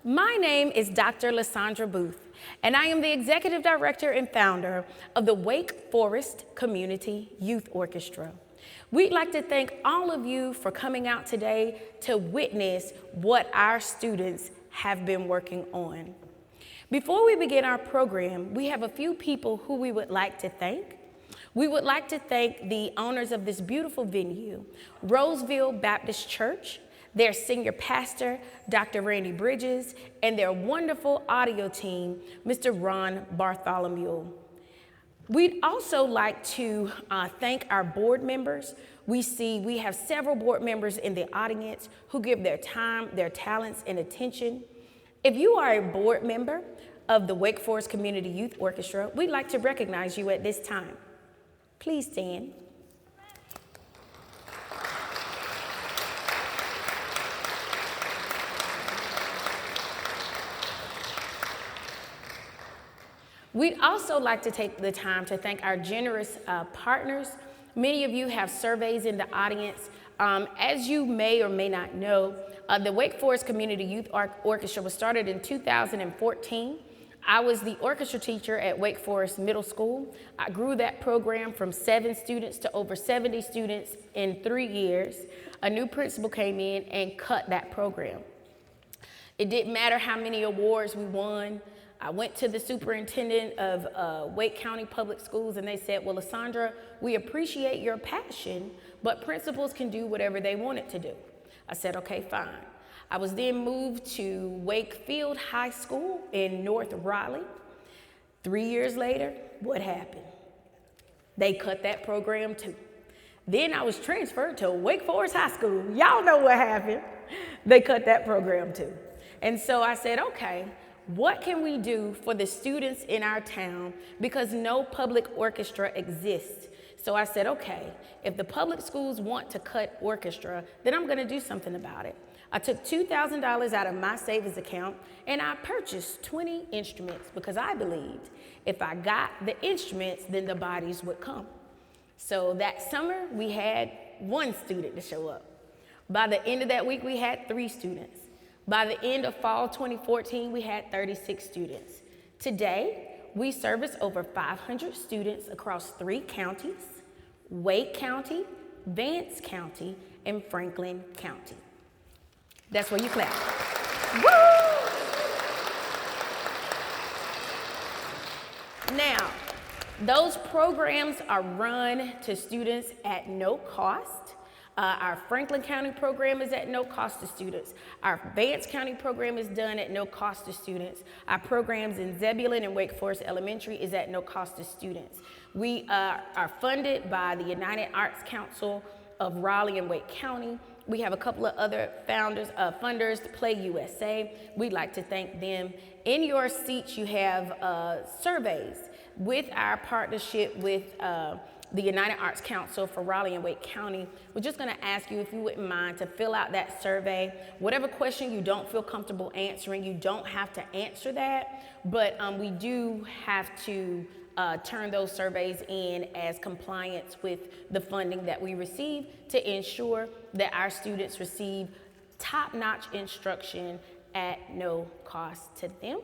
My name is Dr. Lysandra Booth, and I am the Executive Director and founder of the Wake Forest Community Youth Orchestra. We'd like to thank all of you for coming out today to witness what our students have been working on. Before we begin our program, we have a few people who we would like to thank. We would like to thank the owners of this beautiful venue, Roseville Baptist Church, their senior pastor, Dr. Randy Bridges, and their wonderful audio team, Mr. Ron Bartholomew. We'd also like to thank our board members. We have several board members in the audience who give their time, their talents, and attention. If you are a board member of the Wake Forest Community Youth Orchestra, we'd like to recognize you at this time. Please stand. We'd also like to take the time to thank our generous partners. Many of you have surveys in the audience. As you may or may not know, the Wake Forest Community Youth Orchestra was started in 2014. I was the orchestra teacher at Wake Forest Middle School. I grew that program from 7 students to over 70 students in 3 years. A new principal came in and cut that program. It didn't matter how many awards we won. I went to the superintendent of Wake County Public Schools and they said, well, Lysandra, we appreciate your passion, but principals can do whatever they wanted to do. I said, okay, fine. I was then moved to Wakefield High School in North Raleigh. 3 years later, what happened? They cut that program too. Then I was transferred to Wake Forest High School. Y'all know what happened. They cut that program too. And so I said, okay, what can we do for the students in our town because no public orchestra exists? So I said, okay, if the public schools want to cut orchestra, then I'm gonna do something about it. I took $2,000 out of my savings account and I purchased 20 instruments because I believed if I got the instruments, then the bodies would come. So that summer, we had 1 student to show up. By the end of that week, we had 3 students. By the end of fall 2014, we had 36 students. Today, we service over 500 students across 3 counties, Wake County, Vance County, and Franklin County. That's where you clap. Woo! Now, those programs are run to students at no cost. Our Franklin County program is at no cost to students. Our Vance County program is done at no cost to students. Our programs in Zebulon and Wake Forest Elementary is at no cost to students. We are funded by the United Arts Council of Raleigh and Wake County. We have a couple of other funders, PLAYUSA. We'd like to thank them. In your seats, you have surveys with our partnership with the United Arts Council for Raleigh and Wake County. We're just gonna ask you if you wouldn't mind to fill out that survey. Whatever question you don't feel comfortable answering, you don't have to answer that, but we do have to turn those surveys in as compliance with the funding that we receive to ensure that our students receive top-notch instruction at no cost to them.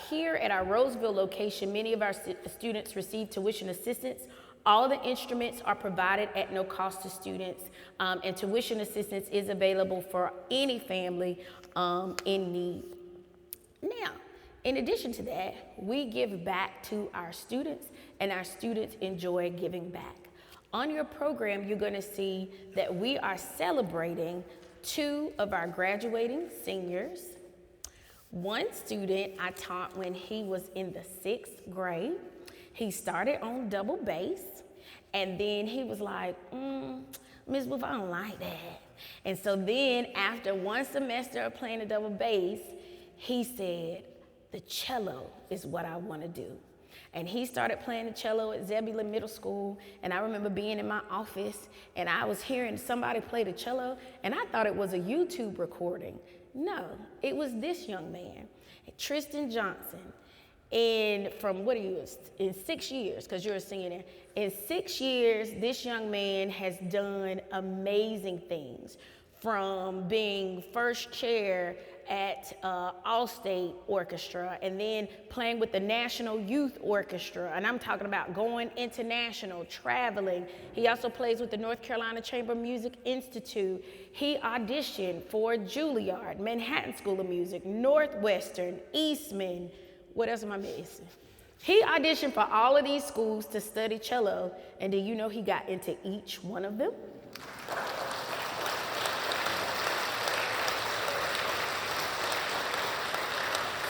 Here at our Roseville location, many of our students receive tuition assistance. All the instruments are provided at no cost to students, and tuition assistance is available for any family in need. Now, in addition to that, we give back to our students, and our students enjoy giving back. On your program, you're gonna see that we are celebrating 2 of our graduating seniors. 1 student I taught when he was in the 6th grade. He started on double bass, and then he was like, Ms. Booth, I don't like that. And so then after 1 semester of playing the double bass, he said, the cello is what I wanna do. And he started playing the cello at Zebulon Middle School, and I remember being in my office, and I was hearing somebody play the cello, and I thought it was a YouTube recording. No, it was this young man, Tristan Johnson. And from in 6 years, because you're a senior there, in 6 years, this young man has done amazing things, from being first chair at Allstate Orchestra, and then playing with the National Youth Orchestra, and I'm talking about going international, traveling. He also plays with the North Carolina Chamber of Music Institute. He auditioned for Juilliard, Manhattan School of Music, Northwestern, Eastman. What else am I missing? He auditioned for all of these schools to study cello, and do you know he got into each one of them?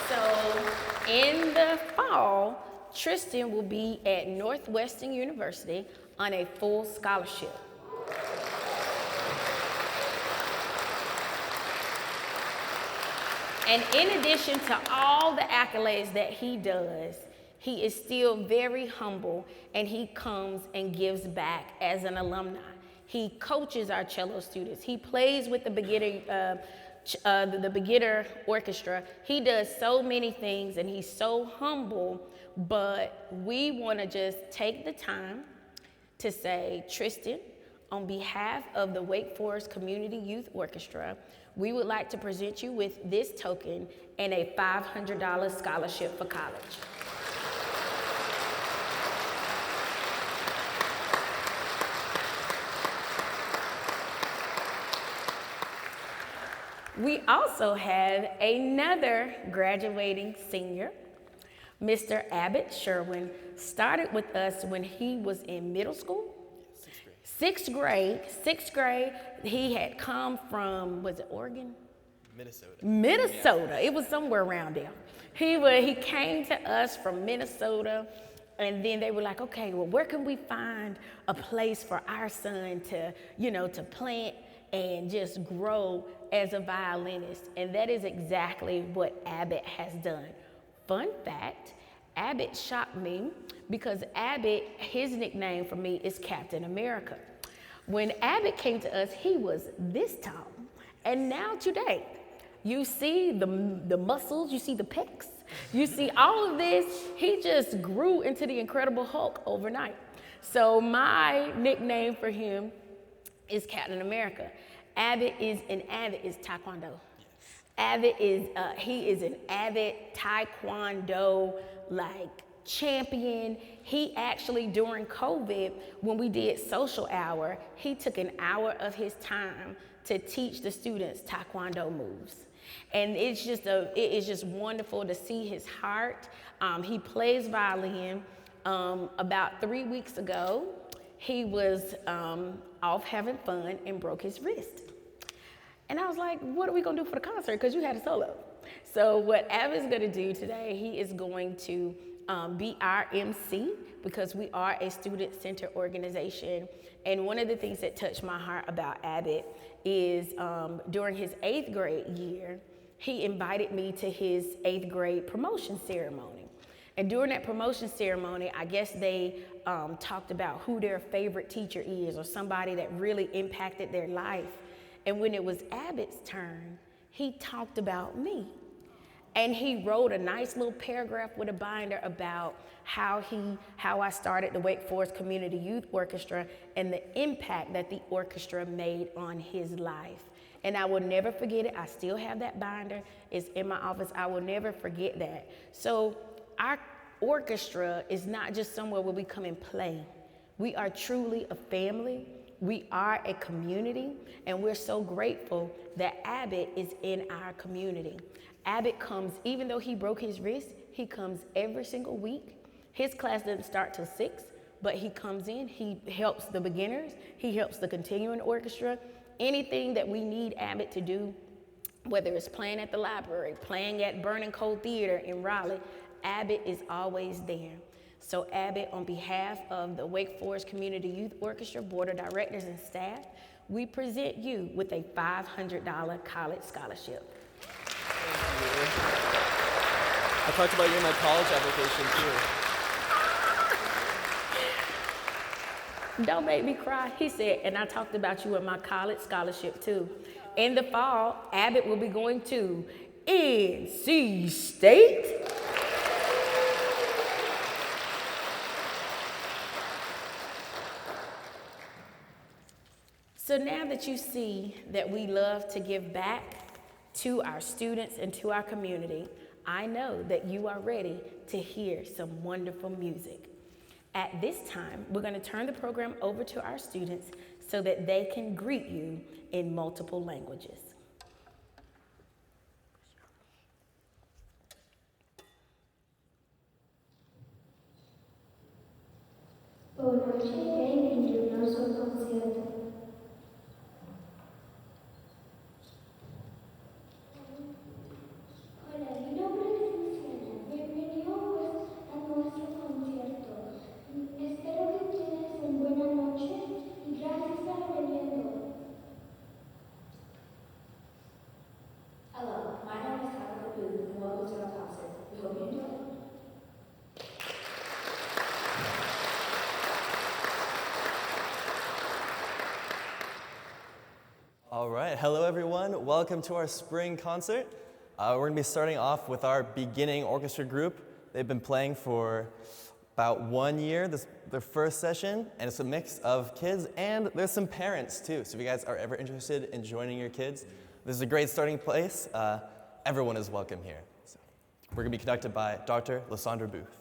So in the fall, Tristan will be at Northwestern University on a full scholarship. And in addition to all the accolades that he does, he is still very humble, and he comes and gives back as an alumni. He coaches our cello students. He plays with the beginner orchestra. He does so many things, and he's so humble, but we want to just take the time to say, Tristan, on behalf of the Wake Forest Community Youth Orchestra, we would like to present you with this token and a $500 scholarship for college. We also have another graduating senior. Mr. Abbott Sherwin started with us when he was in middle school. Sixth grade. He had come from, was it Oregon? Minnesota. It was somewhere around there. He came to us from Minnesota, and then they were like, okay, well, where can we find a place for our son to, to plant and just grow as a violinist? And that is exactly what Abbott has done. Fun fact, Abbott shocked me because Abbott, his nickname for me is Captain America. When Abbott came to us, he was this tall. And now today, you see the muscles, you see the pecs, you see all of this. He just grew into the Incredible Hulk overnight. So my nickname for him is Captain America. Abbott is Taekwondo. Abbott is, he is an avid Taekwondo champion. He actually, during COVID, when we did social hour, he took an hour of his time to teach the students Taekwondo moves. And it is just wonderful to see his heart. He plays violin. About 3 weeks ago, he was off having fun and broke his wrist. And I was like, what are we gonna do for the concert? Because you had a solo. So what Abby's gonna do today, he is going to be our MC, because we are a student-centered organization. And one of the things that touched my heart about Abbott is during his 8th grade year, he invited me to his 8th grade promotion ceremony. And during that promotion ceremony, I guess they talked about who their favorite teacher is, or somebody that really impacted their life. And when it was Abbott's turn, he talked about me. And he wrote a nice little paragraph with a binder about how I started the Wake Forest Community Youth Orchestra and the impact that the orchestra made on his life. And I will never forget it. I still have that binder. It's in my office. I will never forget that. So our orchestra is not just somewhere where we come and play. We are truly a family. We are a community, and we're so grateful that Abbott is in our community. Abbott comes, even though he broke his wrist, he comes every single week. His class doesn't start till 6, but he comes in, he helps the beginners, he helps the continuing orchestra. Anything that we need Abbott to do, whether it's playing at the library, playing at Burning Coal Theater in Raleigh, Abbott is always there. So Abbott, on behalf of the Wake Forest Community Youth Orchestra Board of Directors and staff, we present you with a $500 college scholarship. Thank you. I talked about you in my college application too. Don't make me cry. He said, and I talked about you in my college scholarship too. In the fall, Abbott will be going to NC State. So now that you see that we love to give back, To our students and to our community, I know that you are ready to hear some wonderful music. At this time, we're going to turn the program over to our students so that they can greet you in multiple languages. Boa noite e bem-vindo ao nosso concerto. Hola, mi nombre es Luciana. Bienvenido a nuestro concierto. Espero que tienes una buena noche y gracias por venir. Hello, my name is Tabitha Booth, and welcome to our concert. We hope you enjoy. All right, hello everyone. Welcome to our spring concert. We're going to be starting off with our beginning orchestra group. They've been playing for about 1 year, this their first session, and it's a mix of kids and there's some parents too. So if you guys are ever interested in joining your kids, this is a great starting place. Everyone is welcome here. So we're going to be conducted by Dr. Lysandra Booth.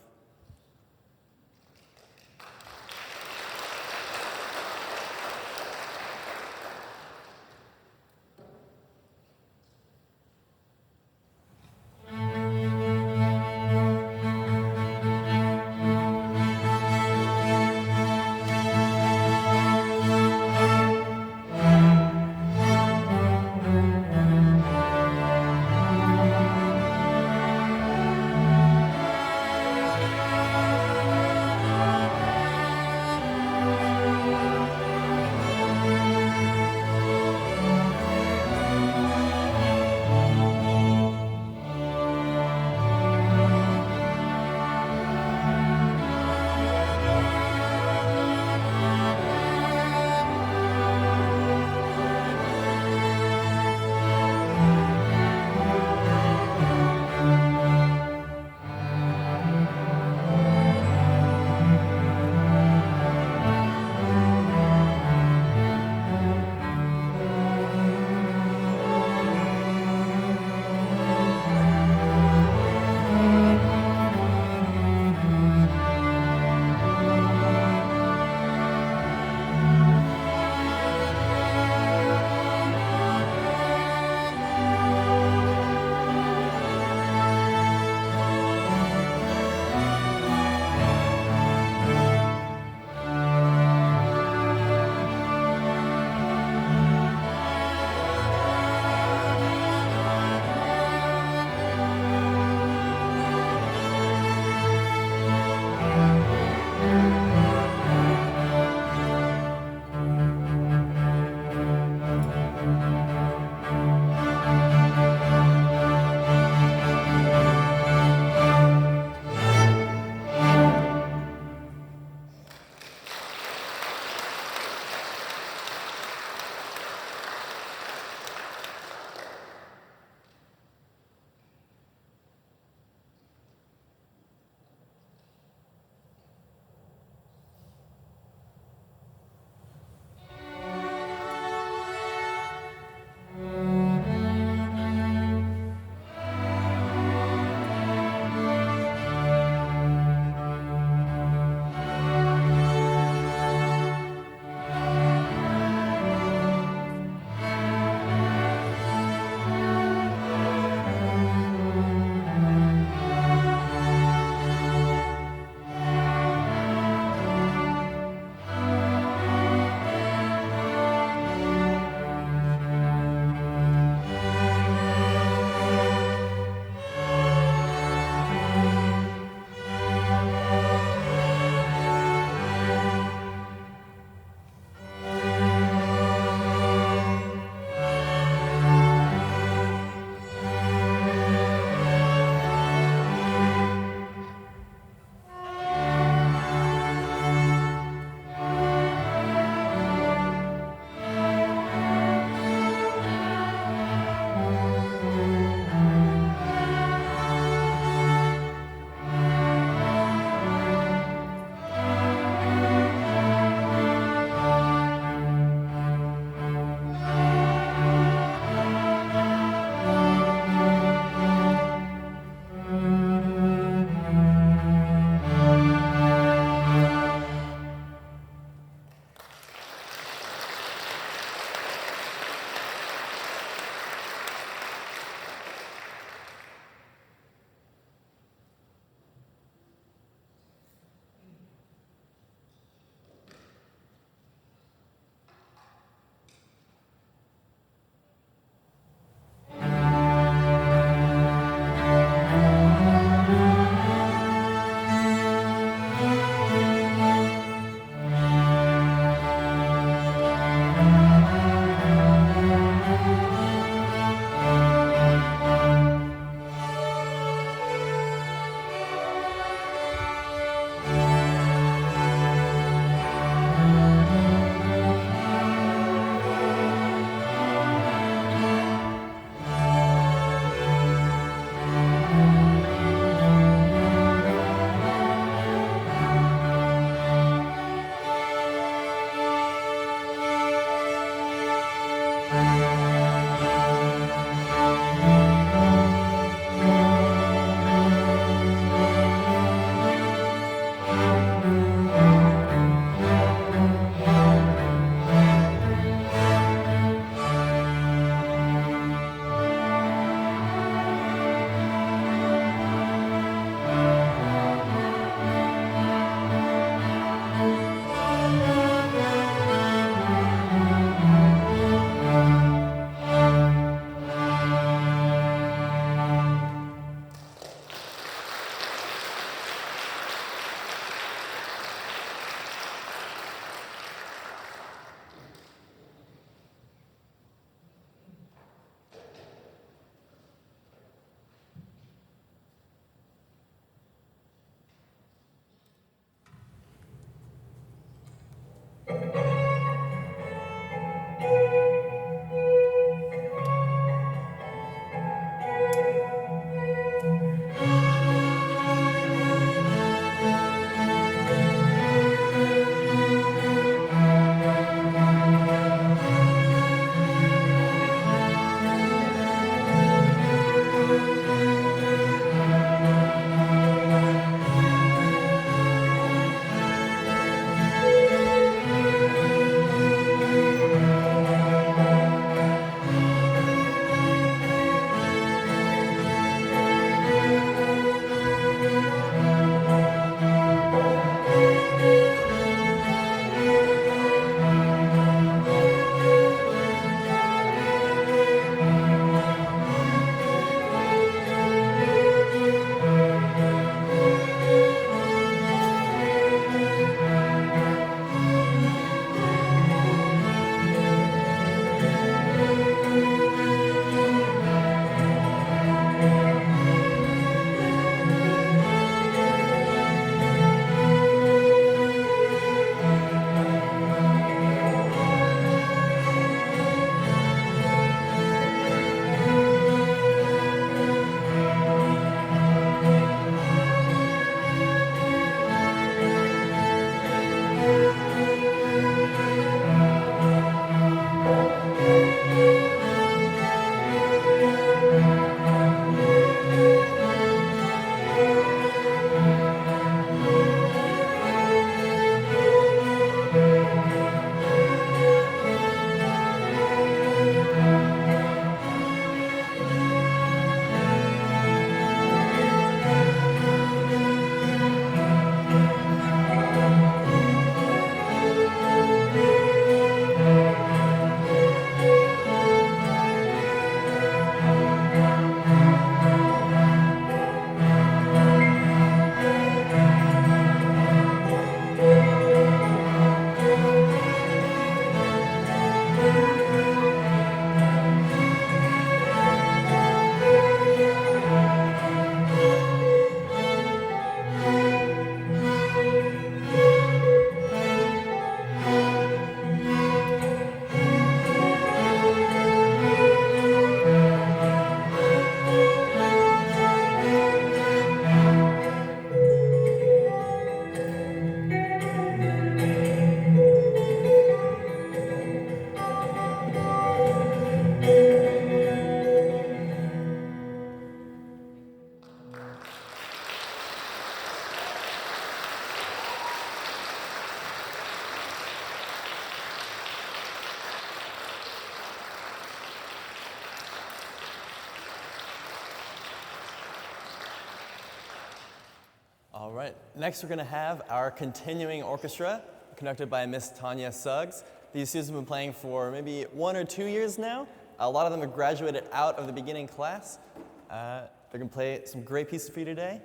All right, next we're going to have our continuing orchestra, conducted by Miss Tanya Suggs. These students have been playing for maybe 1 or 2 years now. A lot of them have graduated out of the beginning class. They're going to play some great pieces for you today.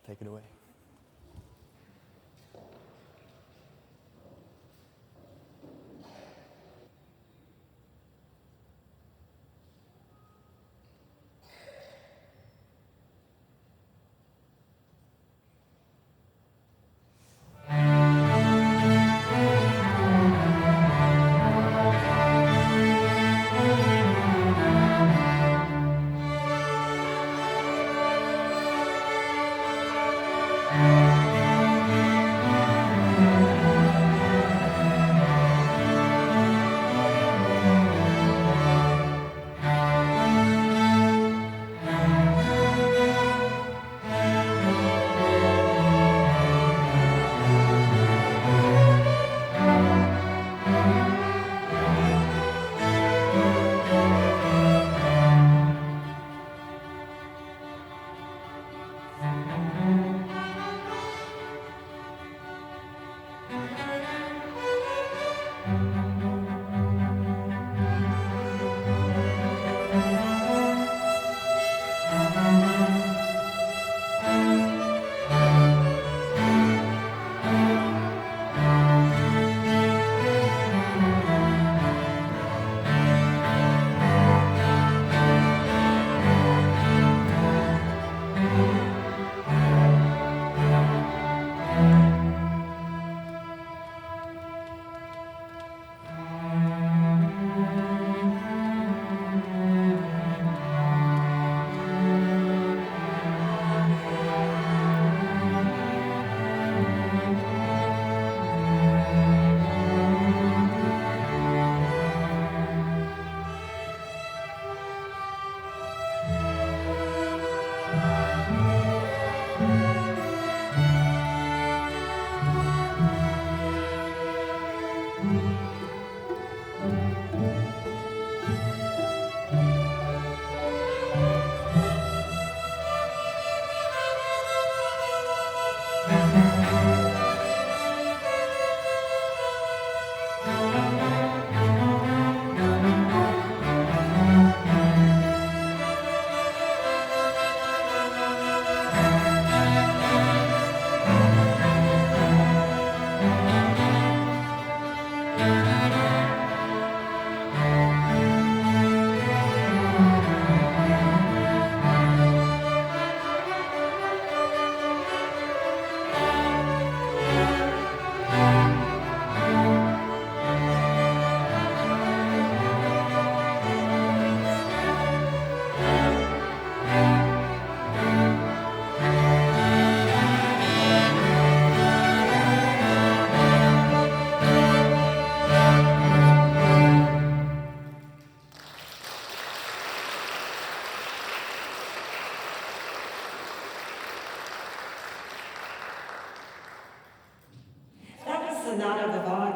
Take it away.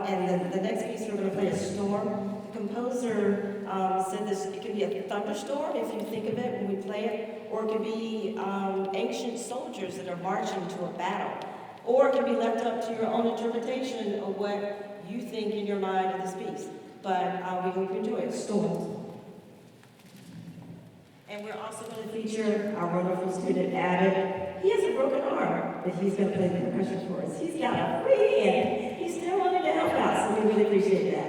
And the next piece we're going to play is Storm. The composer said this, it can be a thunderstorm if you think of it when we play it, or it could be ancient soldiers that are marching to a battle, or it can be left up to your own interpretation of what you think in your mind of this piece. But we hope you enjoy it. Storm. And we're also going to feature our wonderful student, Adam. He has a broken arm, but he's going to play the percussion for us. He's got a free hand. He's still wanting to help out, so we really appreciate that.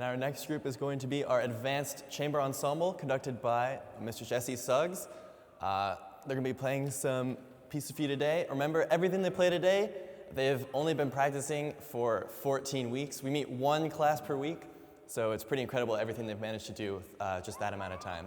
And our next group is going to be our Advanced Chamber Ensemble, conducted by Mr. Jesse Suggs. They're going to be playing some pieces for you today. Remember, everything they play today, they've only been practicing for 14 weeks. We meet one class per week, so it's pretty incredible everything they've managed to do with just that amount of time.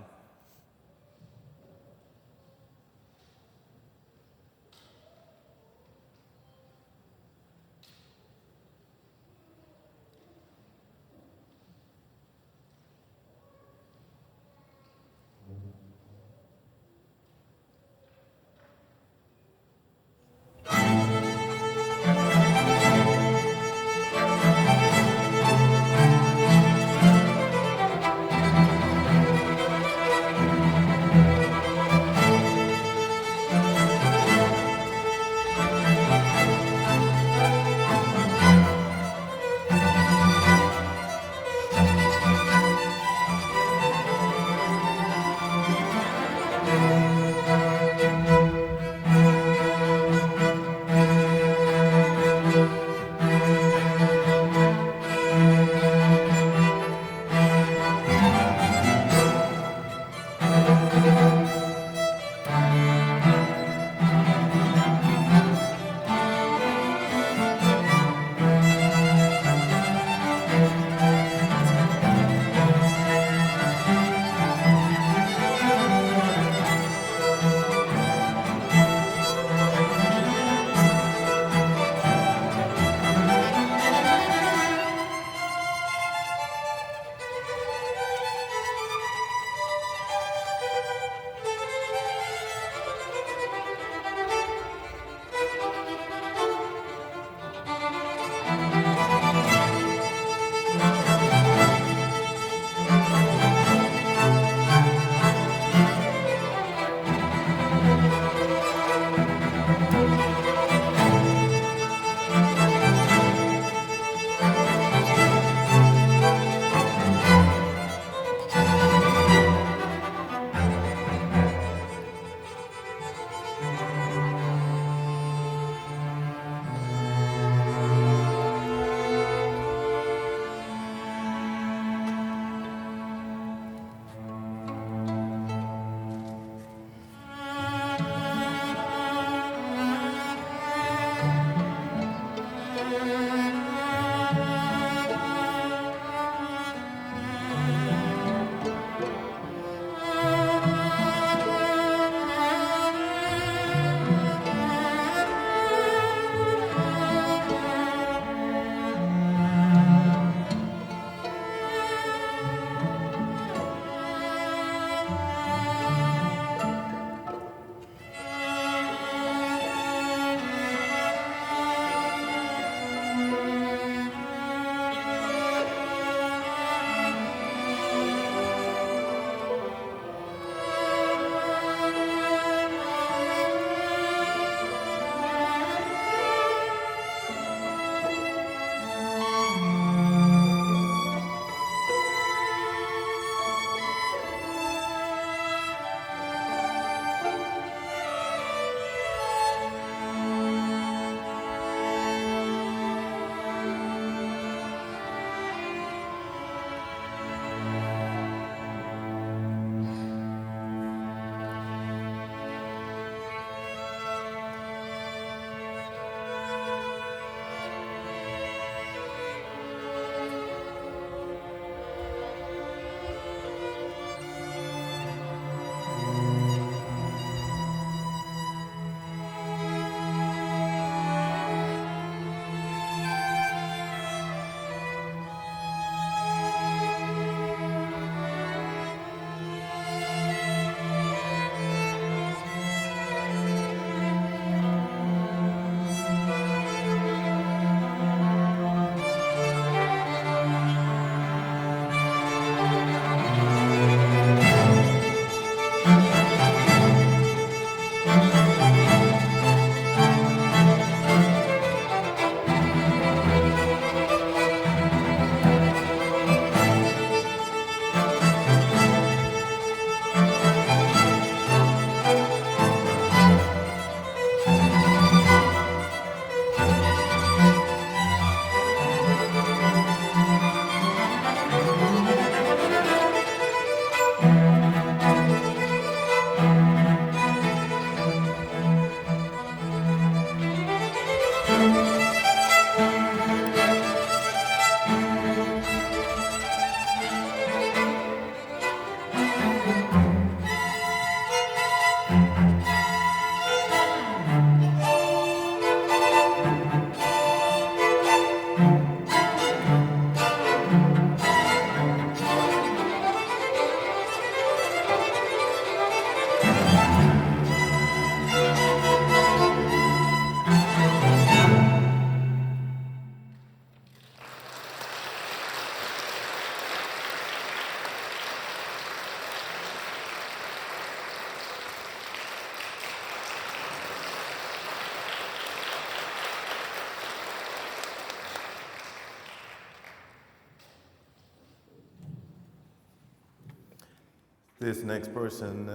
This next person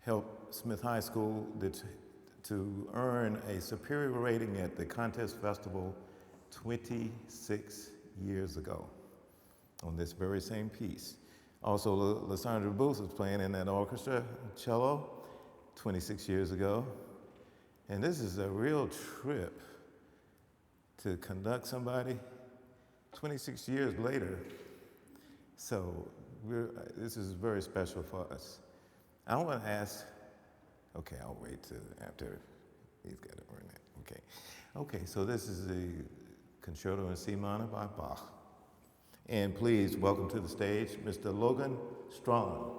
helped Smith High School to earn a superior rating at the contest festival 26 years ago on this very same piece. Also, Lysandra Booth was playing in that orchestra, cello, 26 years ago. And this is a real trip to conduct somebody 26 years later. So this is very special for us. I want to ask, okay, I'll wait till after he's got to earn that. Okay. Okay, so this is the Concerto in C minor by Bach. And please welcome to the stage Mr. Logan Strawn.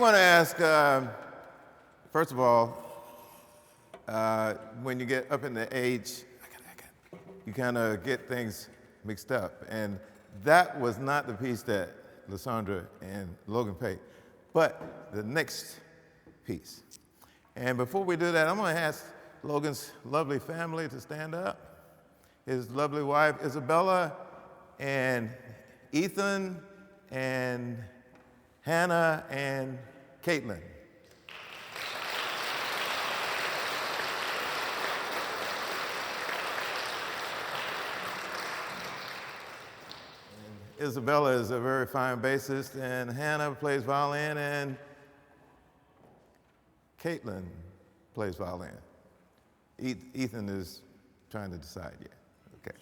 want to ask, first of all, when you get up in the age, you kind of get things mixed up. And that was not the piece that Lysandra and Logan played, but the next piece. And before we do that, I'm going to ask Logan's lovely family to stand up. His lovely wife, Isabella, and Ethan, and Hannah, and Caitlin. Isabella is a very fine bassist, and Hannah plays violin, and Caitlin plays violin. Ethan is trying to decide yet. Okay.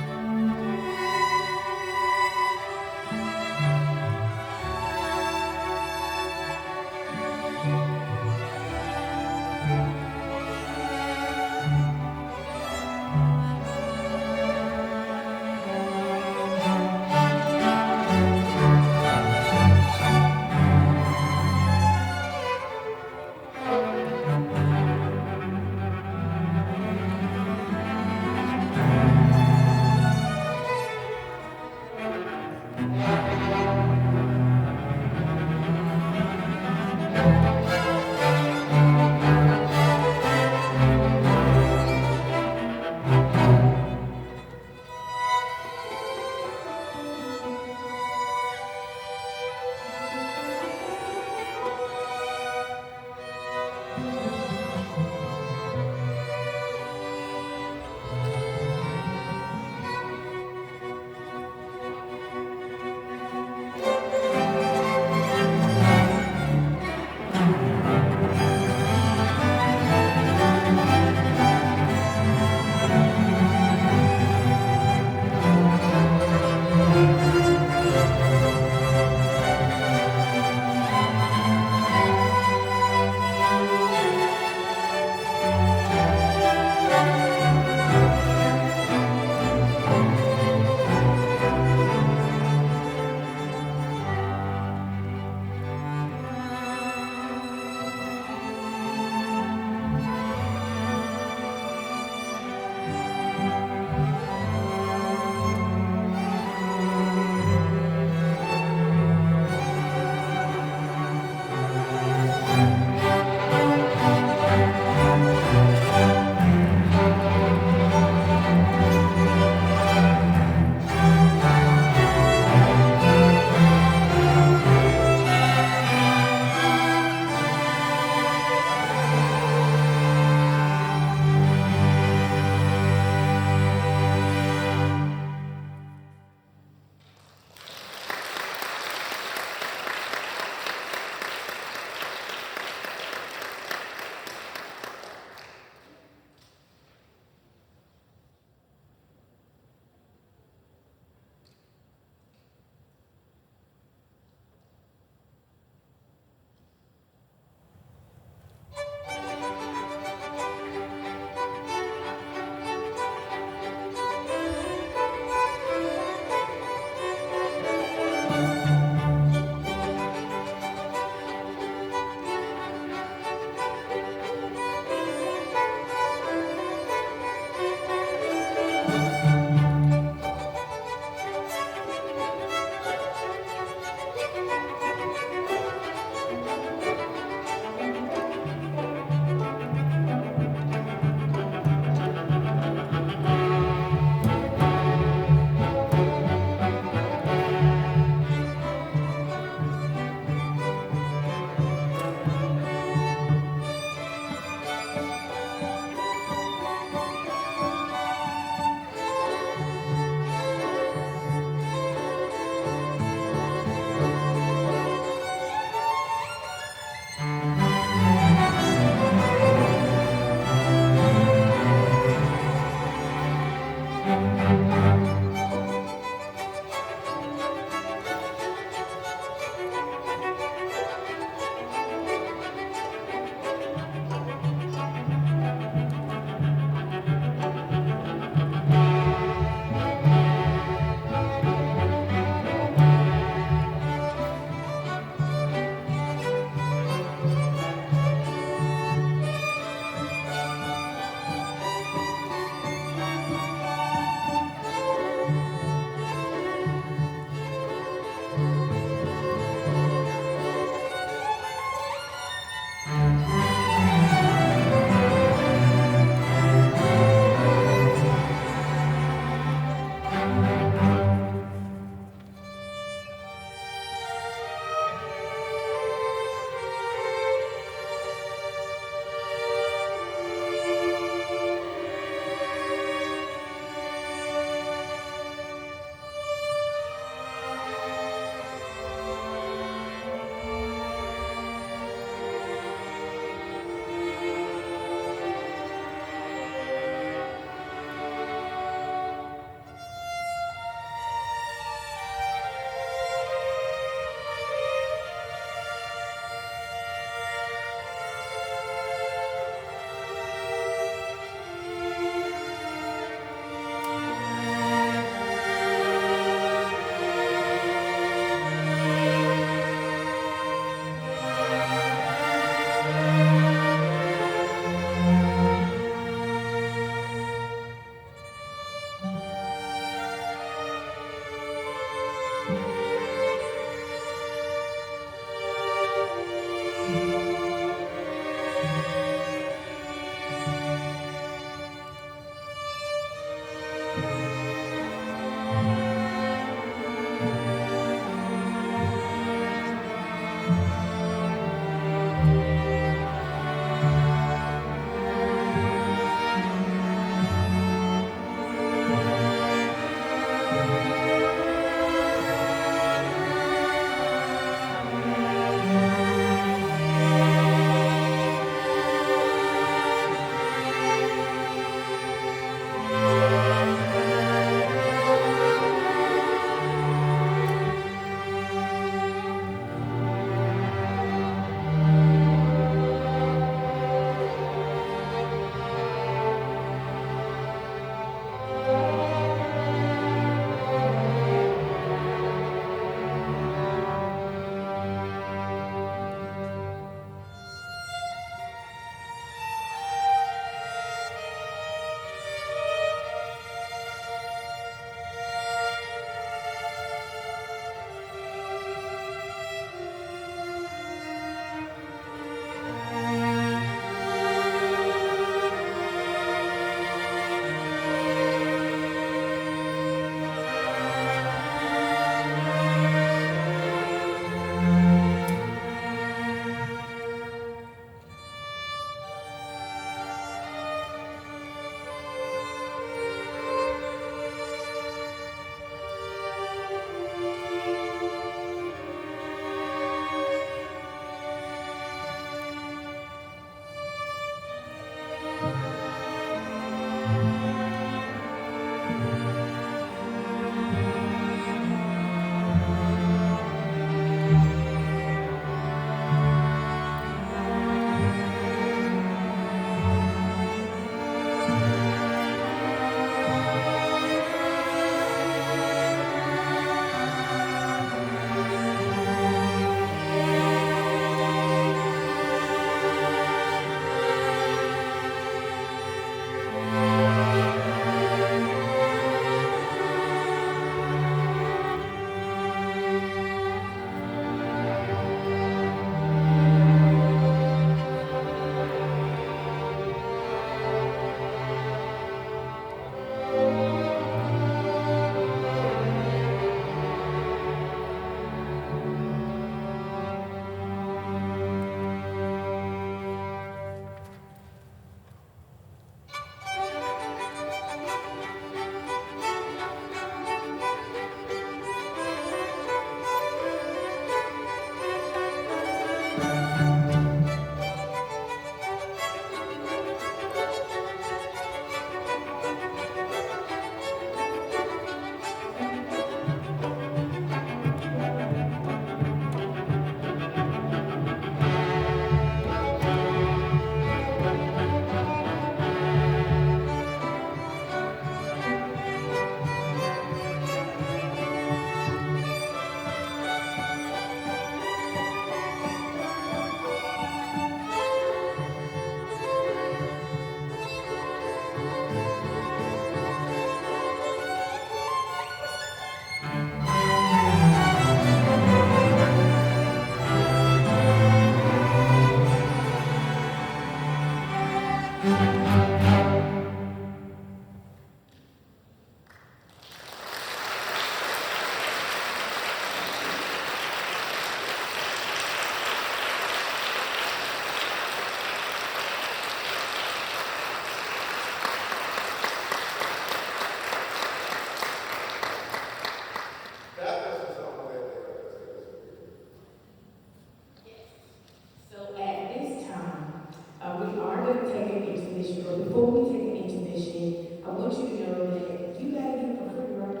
So at this time, we are going to take an intermission, but before we take an intermission, I want you to know that you got it here for free, right?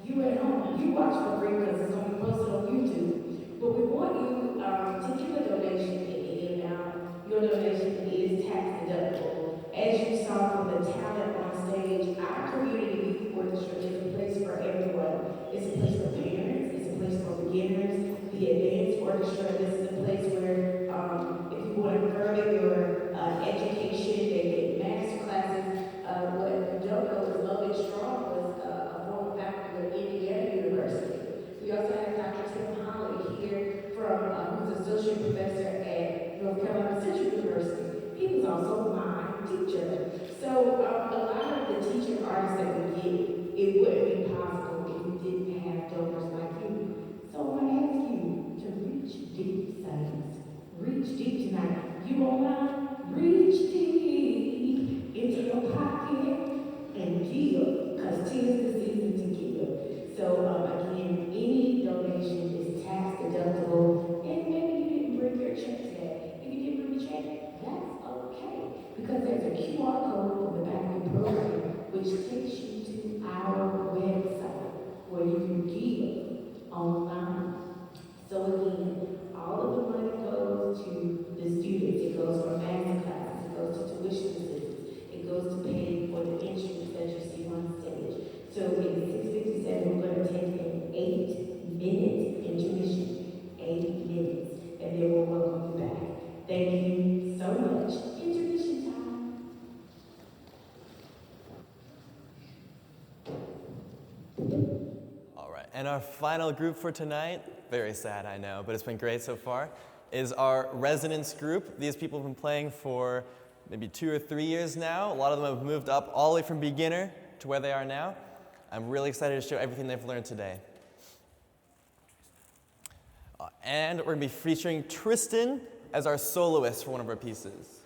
You at home, you watch for free because it's going to be posted on YouTube. But we want you to give a donation at the end now. Your donation is tax deductible. As you saw from the talent on stage, our community youth orchestra is a place for everyone. It's a place for parents, it's a place for beginners, the advanced orchestra. This is a place where if you want to further your education, they get master classes. What you don't know is Logan Strong was a former faculty at Indiana University. We also have Dr. Tim Holly here from who's associate professor at North Carolina Central University. He was also my teacher. So a lot of the teaching artists that we get, it wouldn't be possible if we didn't have donors like you. So I want to ask you to reach deep, saints. Reach deep tonight. You online? Reach deep into your pocket and give, because 'tis the season to give. So again, any donation is tax deductible, and maybe you didn't bring your check today. If you didn't bring your check, that's okay, because there's a QR code on the back of the program which takes you to our website where you can give online. So again, all of the money goes to the students. It goes for master classes. It goes to tuition assistance. It goes to pay for the instruments that you see on stage. So in 6:57, we're going to take an 8-minute intermission. 8 minutes. And then we'll welcome you back. Thank you so much. Intermission time. All right, and our final group for tonight, very sad, I know, but it's been great so far, is our residence group. These people have been playing for maybe 2 or 3 years now. A lot of them have moved up all the way from beginner to where they are now. I'm really excited to show everything they've learned today. And we're going to be featuring Tristan as our soloist for one of our pieces.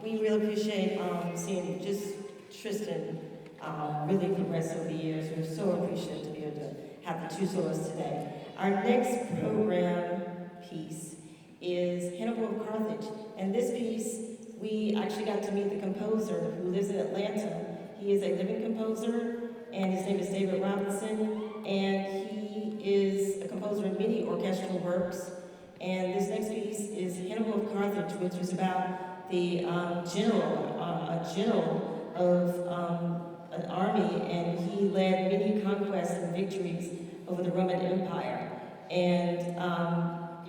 We really appreciate seeing just Tristan really progress over the years. We're so appreciative to be able to have the two soloists today. Our next program piece is Hannibal of Carthage. And this piece, we actually got to meet the composer who lives in Atlanta. He is a living composer, and his name is David Robinson, and he is a composer of many orchestral works. And this next piece is Hannibal of Carthage, which is about the a general of an army, and he led many conquests and victories over the Roman Empire. And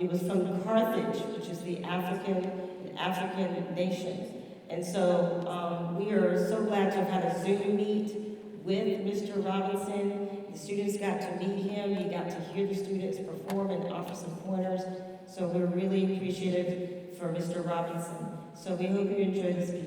it was from Carthage, which is the African nation. And so we are so glad to have had a Zoom meet with Mr. Robinson. The students got to meet him. You got to hear the students perform and offer some pointers. So we're really appreciative for Mr. Robinson. So we hope you enjoy this piece.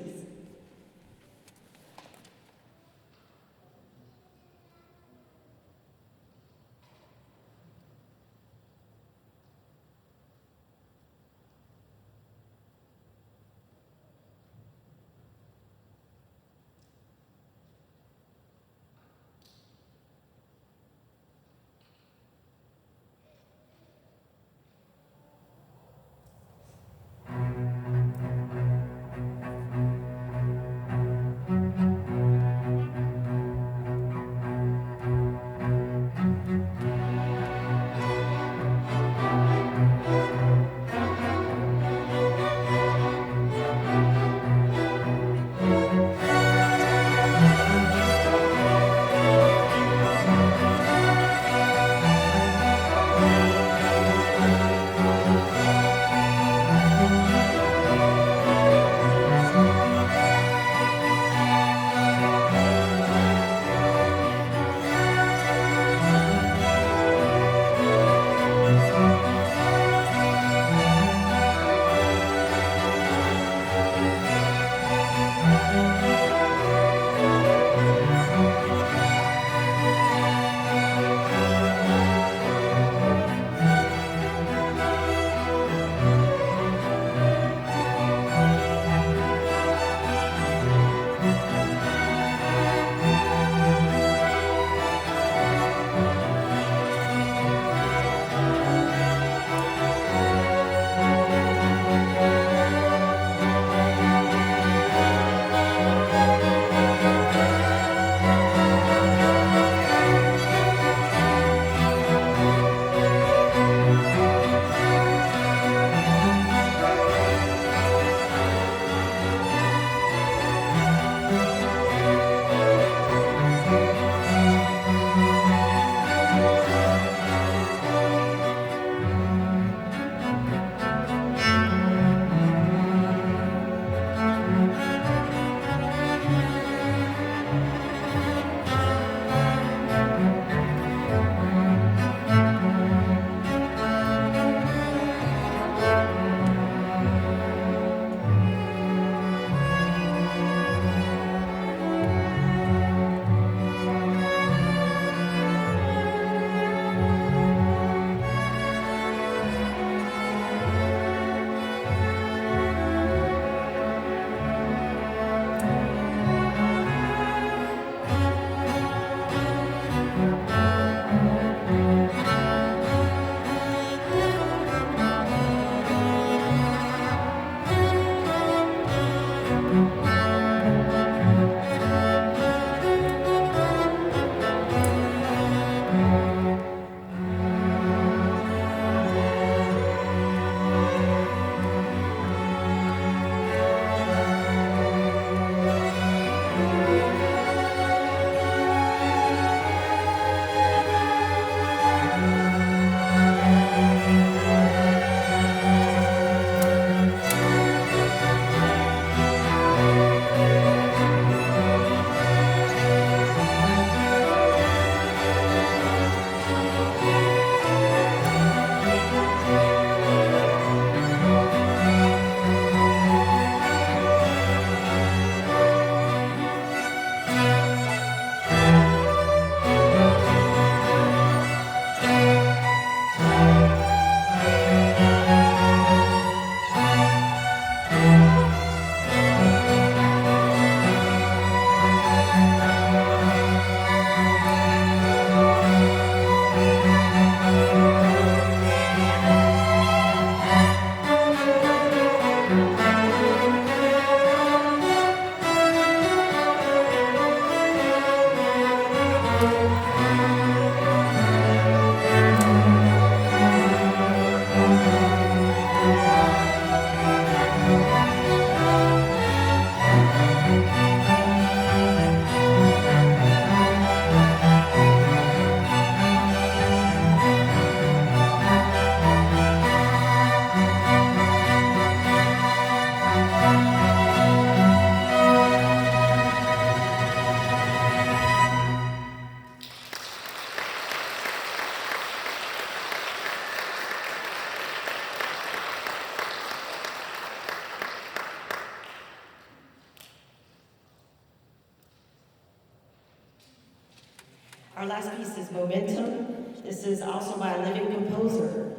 Our last piece is Momentum. This is also by a living composer,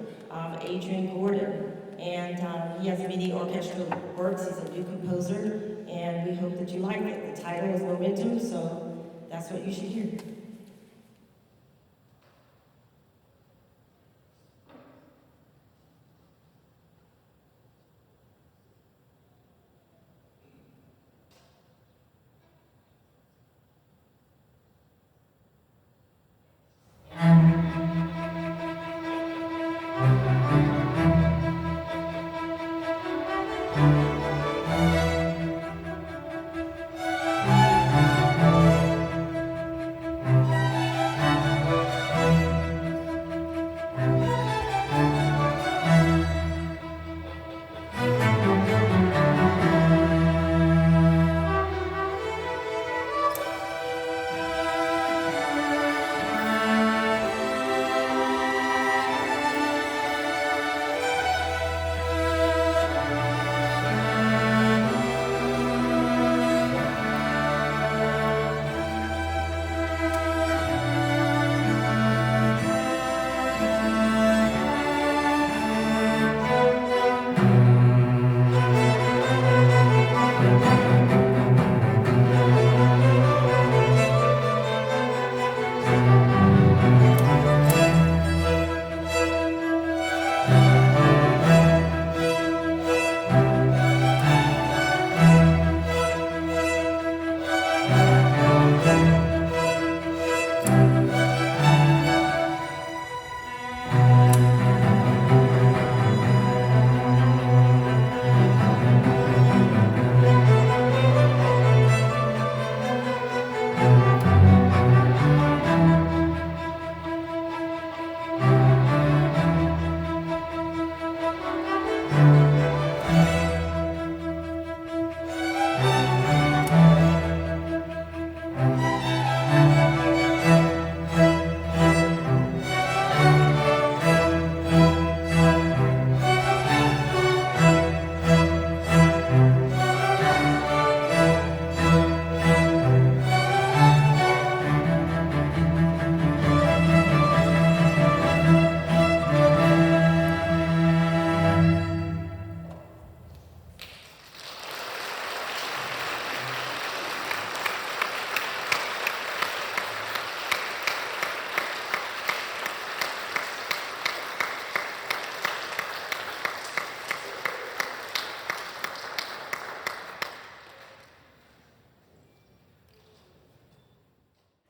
Adrian Gordon. And he has many orchestral works. He's a new composer, and we hope that you like it. The title is Momentum, so that's what you should hear.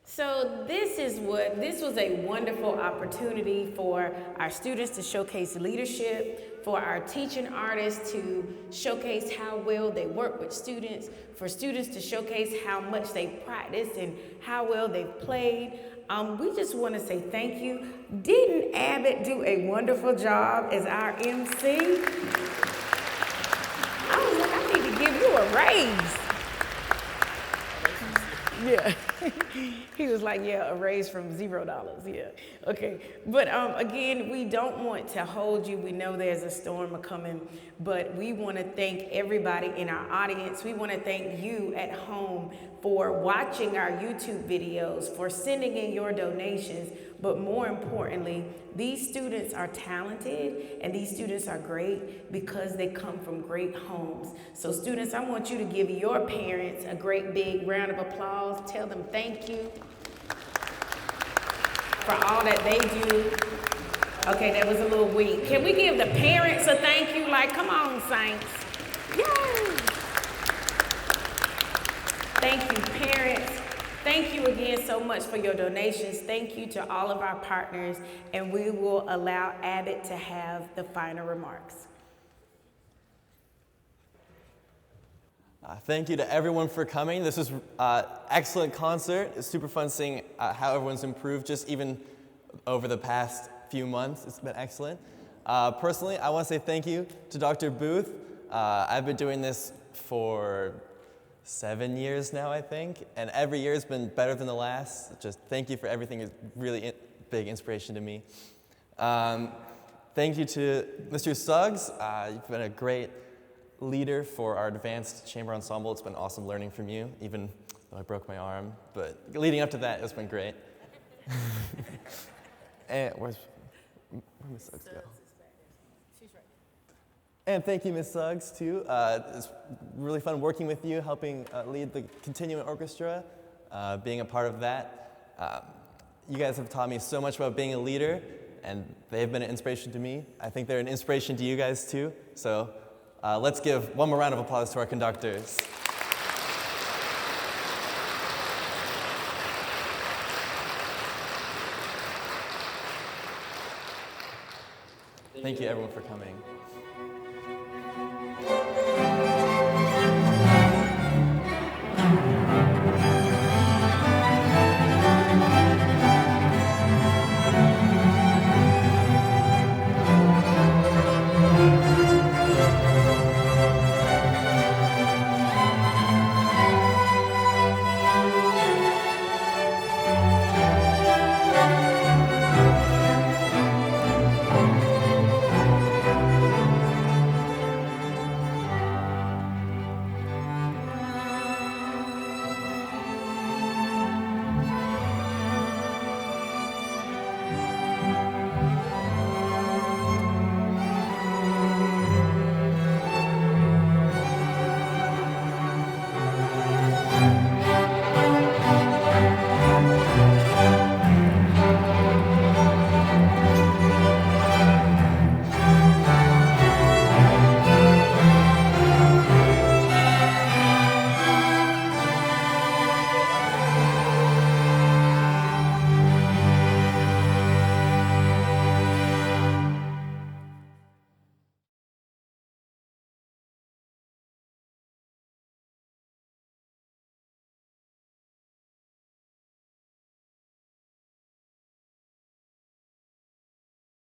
So this was a wonderful opportunity for our students to showcase leadership, for our teaching artists to showcase how well they work with students, for students to showcase how much they practice and how well they've played. We just want to say thank you. Didn't Abbott do a wonderful job as our MC? I was like, I need to give you a raise. Yeah. He was like, yeah, a raise from $0. Yeah. Okay. But again, we don't want to hold you. We know there's a storm coming, but we want to thank everybody in our audience. We want to thank you at home for watching our YouTube videos, for sending in your donations. But more importantly, these students are talented and these students are great because they come from great homes. So students, I want you to give your parents a great big round of applause. Tell them thank you for all that they do. Okay, that was a little weak. Can we give the parents a thank you? Like, come on, Saints. Yay! Thank you, parents. Thank you again so much for your donations. Thank you to all of our partners, and we will allow Abbott to have the final remarks. Thank you to everyone for coming. This was an excellent concert. It's super fun seeing how everyone's improved just even over the past few months. It's been excellent. Personally, I want to say thank you to Dr. Booth. I've been doing this for 7 years now, I think, and every year has been better than the last. Just thank you for everything. It's really big inspiration to me. Thank you to Mr. Suggs. You've been a great leader for our advanced chamber ensemble. It's been awesome learning from you, even though I broke my arm, but leading up to that, it's been great. And where'd Miss Suggs go? And thank you, Ms. Suggs, too. It's really fun working with you, helping lead the continuing orchestra, being a part of that. You guys have taught me so much about being a leader, and they've been an inspiration to me. I think they're an inspiration to you guys, too. So let's give one more round of applause to our conductors. Thank you, everyone, for coming.